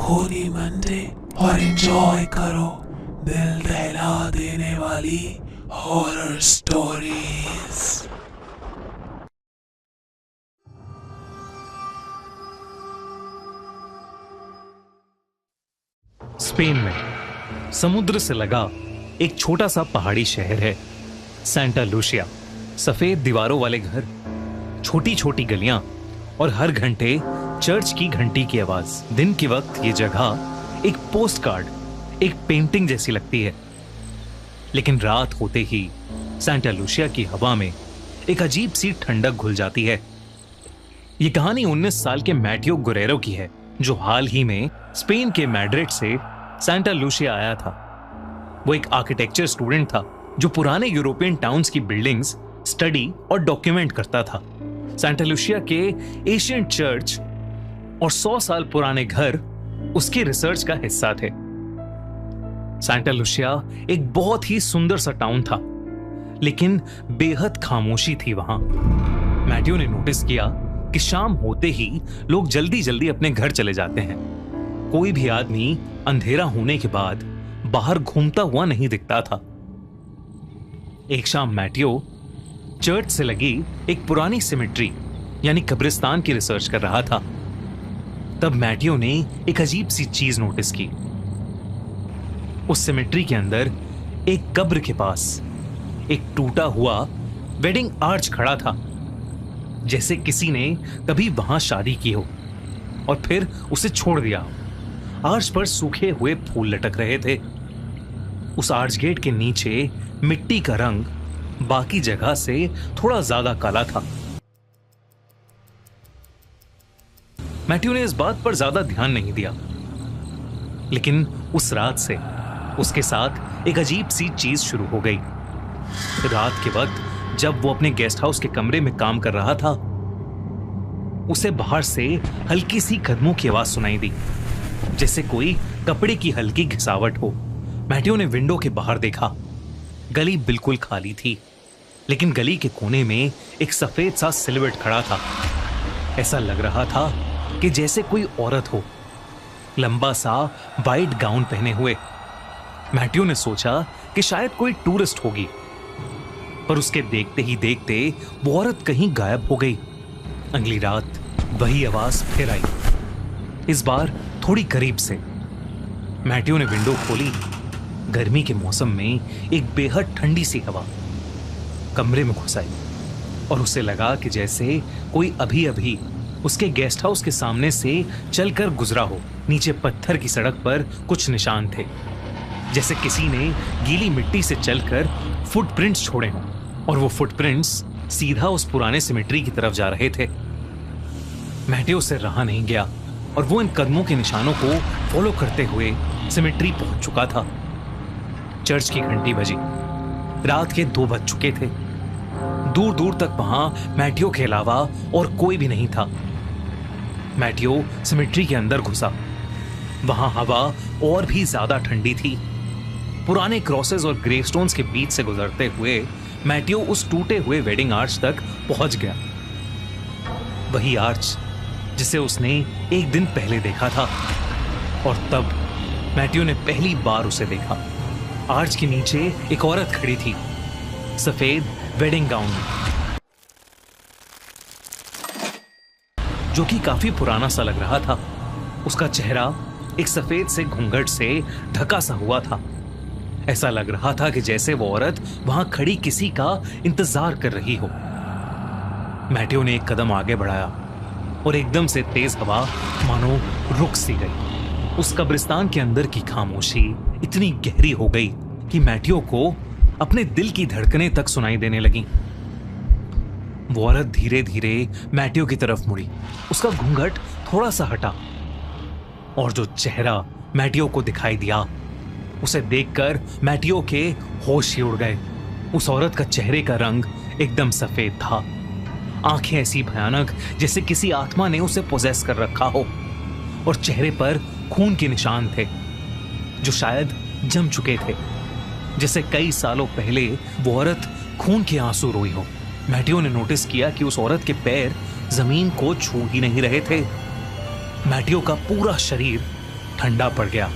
खूनी मंडे और एंजॉय करो दिल दहला देने वाली हॉरर स्टोरीज। स्पेन में समुद्र से लगा एक छोटा सा पहाड़ी शहर है सेंटा लूसिया। सफेद दीवारों वाले घर, छोटी छोटी गलियां और हर घंटे चर्च की घंटी की आवाज। दिन के वक्त ये जगह एक पोस्ट कार्ड, एक पेंटिंग जैसी लगती है, लेकिन रात होते ही सेंटा लूसिया की हवा में एक अजीब सी ठंडक घुल जाती है। ये कहानी 19 साल के मैटियो गुरेरो की है, जो हाल ही में स्पेन के मैड्रिड से सेंटा लूसिया आया था। वो एक आर्किटेक्चर स्टूडेंट था जो पुराने यूरोपियन टाउन्स की बिल्डिंग्स स्टडी और डॉक्यूमेंट करता था। सेंटा लूसिया के एशियन चर्च और 100 साल पुराने घर उसकी रिसर्च का हिस्सा थे। सेंटा लूसिया एक बहुत ही सुंदर सा टाउन था, लेकिन बेहद खामोशी थी वहां। मैटियो ने नोटिस किया कि शाम होते ही लोग जल्दी जल्दी अपने घर चले जाते हैं। कोई भी आदमी अंधेरा होने के बाद बाहर घूमता हुआ नहीं दिखता था। एक शाम मैटियो चर्च से लगी एक पुरानी सिमेट्री यानी कब्रिस्तान की रिसर्च कर रहा था। तब मैटियो ने एक अजीब सी चीज नोटिस की। उस सिमेट्री के अंदर एक कब्र के पास एक टूटा हुआ वेडिंग आर्च खड़ा था, जैसे किसी ने कभी वहां शादी की हो और फिर उसे छोड़ दिया। आर्च पर सूखे हुए फूल लटक रहे थे। उस आर्च गेट के नीचे मिट्टी का रंग बाकी जगह से थोड़ा ज्यादा काला था। मैटियो ने इस बात पर ज्यादा ध्यान नहीं दिया, लेकिन उस रात से उसके साथ एक अजीब सी चीज शुरू हो गई। रात के वक्त जब वो अपने गेस्ट हाउस के कमरे में काम कर रहा था, उसे बाहर से हल्की सी कदमों की आवाज सुनाई दी, जैसे कोई कपड़े की हल्की घिसावट हो। मैटियो ने विंडो के बाहर देखा। गली बिल्कुल खाली थी, लेकिन गली के कोने में एक सफेद सा सिलुएट खड़ा था। ऐसा लग रहा था कि जैसे कोई औरत हो, लंबा सा वाइट गाउन पहने हुए। मैटियो ने सोचा कि शायद कोई टूरिस्ट होगी, पर उसके देखते ही देखते वो औरत कहीं गायब हो गई। अगली रात वही आवाज फिर आई, इस बार थोड़ी करीब से। मैटियो ने विंडो खोली। गर्मी के मौसम में एक बेहद ठंडी सी हवा कमरे में घुस आई और उसे लगा कि जैसे कोई अभी अभी उसके गेस्ट हाउस के सामने से चलकर गुजरा हो। नीचे पत्थर की सड़क पर कुछ निशान थे, जैसे किसी ने गीली मिट्टी से चलकर फुटप्रिंट्स छोड़े हों, और वो फुटप्रिंट्स सीधा उस पुराने सिमेट्री की तरफ जा रहे थे। मैटियो से रहा नहीं गया और वो इन कदमों के निशानों को फॉलो करते हुए सिमेट्री पहुंच चुका था। चर्च की घंटी बजी। रात के 2 बज चुके थे। दूर दूर तक वहां मैटियो के अलावा और कोई भी नहीं था। मैटियो सिमेट्री के अंदर घुसा। वहां हवा और भी ज्यादा ठंडी थी। पुराने क्रॉसेस और ग्रेवस्टोन्स के बीच से गुजरते हुए मैटियो उस टूटे हुए वेडिंग आर्च तक पहुंच गया। वही आर्च जिसे उसने एक दिन पहले देखा था। और तब मैटियो ने पहली बार उसे देखा। आर्च के नीचे एक औरत खड़ी थी, सफेद वेडिंग गाउन में, जो कि काफी पुराना सा लग रहा था। उसका चेहरा एक सफेद से घूंघट से ढका सा हुआ था। ऐसा लग रहा था कि जैसे वो औरत वहां खड़ी किसी का इंतजार कर रही हो। मैटियो ने एक कदम आगे बढ़ाया और एकदम से तेज हवा मानो रुक सी गई। उस कब्रिस्तान के अंदर की खामोशी इतनी गहरी हो गई कि मैटियो को अपने दिल की धड़कनें तक सुनाई देने लगीं। वो औरत धीरे धीरे मैटियो की तरफ मुड़ी। उसका घूंघट थोड़ा सा हटा और जो चेहरा मैटियो को दिखाई दिया, उसे देखकर मैटियो के होश ही उड़ गए। उस औरत का चेहरे का रंग एकदम सफेद था। आंखें ऐसी भयानक जैसे किसी आत्मा ने उसे पोजेस कर रखा हो, और चेहरे पर खून के निशान थे जो शायद जम चुके थे, जैसे कई सालों पहले वो औरत खून के आंसू रोई हो। मैटियो ने नोटिस किया कि उस औरत के पैर जमीन को छू ही नहीं रहे थे। मैटियो का पूरा शरीर ठंडा पड़ गया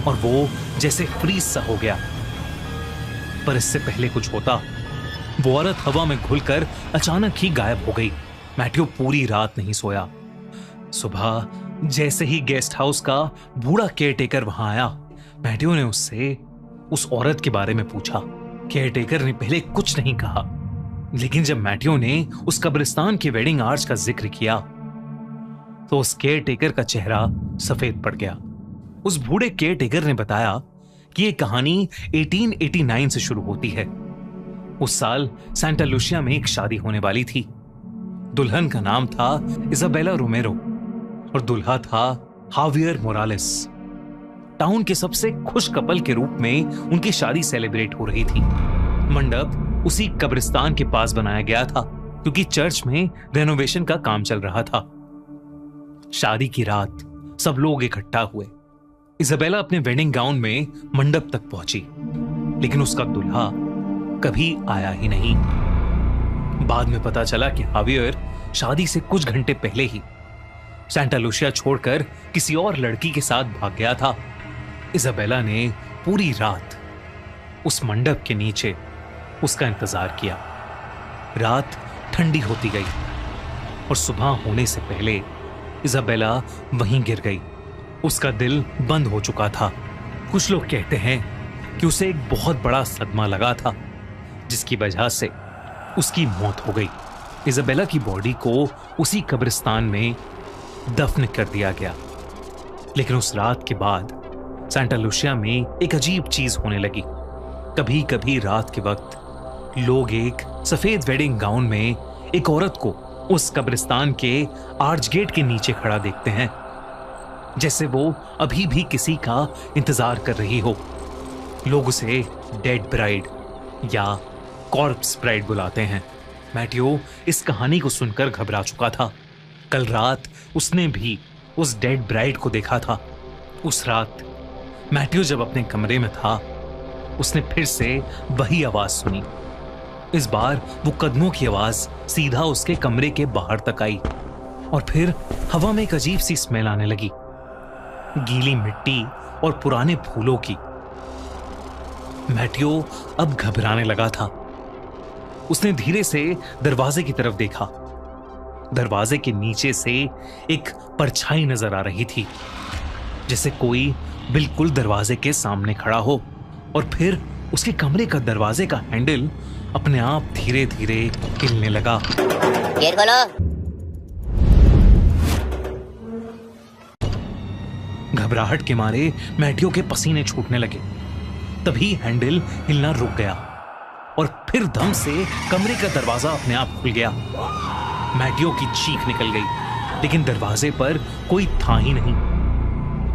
और वो जैसे फ्रीज सा हो गया। पर इससे पहले कुछ होता, वो औरत हवा में घुलकर अचानक ही गायब हो गई। मैथ्यू पूरी रात नहीं सोया। सुबह जैसे ही गेस्ट हाउस का बूढ़ा केयरटेकर वहां आया, मैथ्यू ने उससे उस औरत के बारे में पूछा। केयरटेकर ने पहले कुछ नहीं कहा, लेकिन जब मैथ्यू ने उस कब्रिस्तान के वेडिंग आर्च का जिक्र किया तो उस केयरटेकर का चेहरा सफेद पड़ गया। उस बूढ़े केयरटेकर ने बताया कि यह कहानी 1889 से शुरू होती है। उस साल सांता लूसिया में एक शादी होने वाली थी। दुल्हन का नाम था इजाबेला रोमेरो और दूल्हा था हावियर मोरालेस। टाउन के सबसे खुश कपल के रूप में उनकी शादी सेलिब्रेट हो रही थी। मंडप उसी कब्रिस्तान के पास बनाया गया था क्योंकि चर्च में रेनोवेशन का काम चल रहा था। शादी की रात सब लोग इकट्ठा हुए। इजाबेला अपने वेडिंग गाउन में मंडप तक पहुंची, लेकिन उसका दूल्हा कभी आया ही नहीं। बाद में पता चला कि हावियर शादी से कुछ घंटे पहले ही सांता लूसिया छोड़कर किसी और लड़की के साथ भाग गया था। इजाबेला ने पूरी रात उस मंडप के नीचे उसका इंतजार किया। रात ठंडी होती गई और सुबह होने से पहले इजाबेला वहीं गिर गई। उसका दिल बंद हो चुका था। कुछ लोग कहते हैं कि उसे एक बहुत बड़ा सदमा लगा था, जिसकी वजह से उसकी मौत हो गई। इजाबेला की बॉडी को उसी कब्रिस्तान में दफन कर दिया गया। लेकिन उस रात के बाद सांता लूसिया में एक अजीब चीज होने लगी। कभी कभी रात के वक्त लोग एक सफेद वेडिंग गाउन में एक औरत को उस कब्रिस्तान के आर्च गेट के नीचे खड़ा देखते हैं, जैसे वो अभी भी किसी का इंतजार कर रही हो। लोग उसे डेड ब्राइड या कॉर्प्स ब्राइड बुलाते हैं। मैथ्यू इस कहानी को सुनकर घबरा चुका था। कल रात उसने भी उस डेड ब्राइड को देखा था। उस रात मैथ्यू जब अपने कमरे में था, उसने फिर से वही आवाज सुनी। इस बार वो कदमों की आवाज सीधा उसके कमरे के बाहर तक आई और फिर हवा में एक अजीब सी स्मेल आने लगी, गीली मिट्टी और पुराने फूलों की। मैथ्यू अब घबराने लगा था। उसने धीरे से दरवाजे की तरफ देखा। दरवाजे के नीचे से एक परछाई नजर आ रही थी, जैसे कोई बिल्कुल दरवाजे के सामने खड़ा हो। और फिर उसके कमरे का दरवाजे का हैंडल अपने आप धीरे धीरे हिलने लगा। गेट खोलो। घबराहट के मारे मैथ्यू के पसीने छूटने लगे। तभी हैंडल हिलना रुक गया और फिर धम से कमरे का दरवाजा अपने आप खुल गया। मैथ्यू की चीख निकल गई, लेकिन दरवाजे पर कोई था ही नहीं।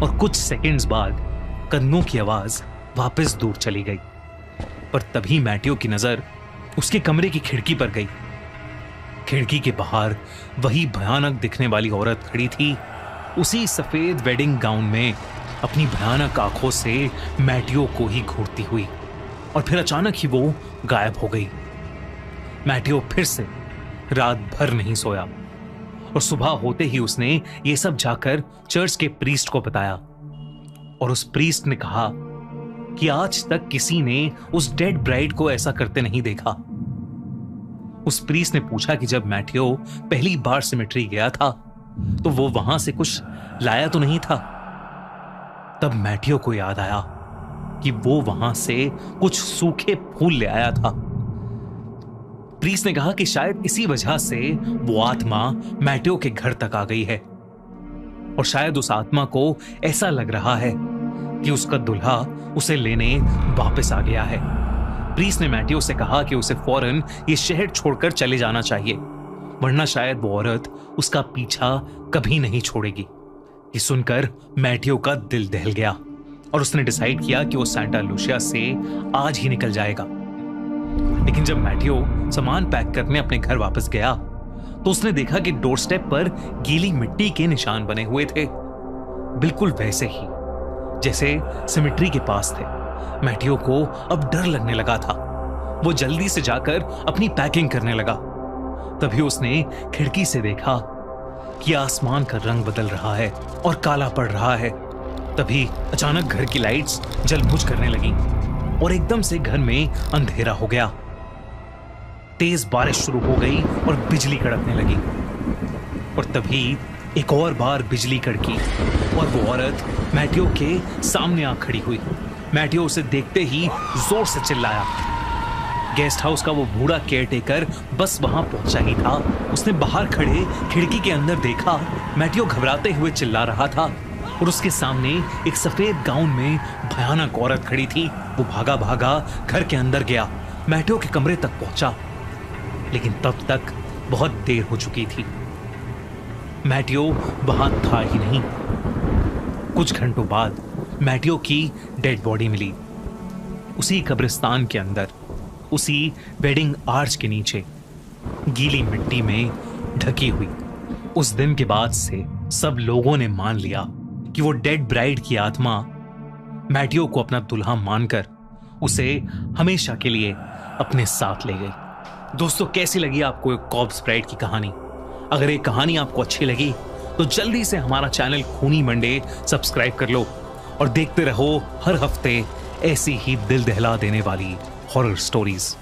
और कुछ सेकंड्स बाद कदमों की आवाज वापस दूर चली गई। पर तभी मैथ्यू की नजर उसके कमरे की खिड़की पर गई। खिड़की के बाहर वही भयानक दिखने वाली औरत खड़ी थी, उसी सफेद वेडिंग गाउन में, अपनी भयानक आंखों से मैथ्यू को ही घूरती हुई। और फिर अचानक ही वो गायब हो गई। मैथ्यू फिर से रात भर नहीं सोया और सुबह होते ही उसने ये सब जाकर चर्च के प्रीस्ट को बताया। और उस प्रीस्ट ने कहा कि आज तक किसी ने उस डेड ब्राइड को ऐसा करते नहीं देखा। उस प्रीस्ट ने पूछा कि जब मैथ्यू पहली बार सिमेट्री गया था तो वो वहां से कुछ लाया तो नहीं था। तब मैथ्यू को याद आया कि वो वहां से कुछ सूखे फूल ले आया था। प्रीस्ट ने कहा कि शायद इसी वजह से वो आत्मा मैथ्यू के घर तक आ गई है और शायद उस आत्मा को ऐसा लग रहा है कि उसका दूल्हा उसे लेने वापस आ गया है। प्रीस्ट ने मैथ्यू से कहा कि उसे फौरन ये शहर छोड़कर चले जाना चाहिए, वरना शायद वो औरत उसका पीछा कभी नहीं छोड़ेगी। ये सुनकर मैथ्यू का दिल दहल गया और उसने डिसाइड किया कि वो सांता लूसिया से आज ही निकल जाएगा। लेकिन जब मैथ्यू सामान पैक करने अपने घर वापस गया तो उसने देखा कि डोरस्टेप पर गीली मिट्टी के निशान बने हुए थे, बिल्कुल वैसे ही जैसे सिमेट्री के पास थे। मैथ्यू को अब डर लगने लगा था। वो जल्दी से जाकर अपनी पैकिंग करने लगा। तभी उसने खिड़की से देखा कि आसमान का रंग बदल रहा है और काला पड़ रहा है। तभी अचानक घर की लाइट्स जलबुझ करने लगी और एकदम से घर में अंधेरा हो गया। तेज बारिश शुरू हो गई और बिजली कड़कने लगी और तभी एक और बार बिजली कड़की और वो औरत मैटियो के सामने आ खड़ी हुई। मैटियो उसे देखते ही जोर से चिल्लाया। गेस्ट हाउस का वो बूढ़ा केयरटेकर बस वहां पहुंचा ही था। उसने बाहर खड़े खिड़की के अंदर देखा। मैटियो घबराते हुए चिल्ला रहा था और उसके सामने एक सफेद गाउन में भयानक औरत खड़ी थी। वो भागा भागा घर के अंदर गया, मैटियो के कमरे तक पहुंचा, लेकिन तब तक बहुत देर हो चुकी थी। मैटियो वहां था ही नहीं। कुछ घंटों बाद मैटियो की डेड बॉडी मिली, उसी कब्रिस्तान के अंदर, उसी वेडिंग आर्च के नीचे, गीली मिट्टी में ढकी हुई। उस दिन के बाद से सब लोगों ने मान लिया कि वो डेड ब्राइड की आत्मा मैटियो को अपना दुल्हा मानकर उसे हमेशा के लिए अपने साथ ले गई। दोस्तों, कैसी लगी आपको कॉर्प्स ब्राइड की कहानी? अगर ये कहानी आपको अच्छी लगी तो जल्दी से हमारा चैनल खूनी मंडे सब्सक्राइब कर लो और देखते रहो हर हफ्ते ऐसी ही दिल दहला देने वाली हॉरर स्टोरीज।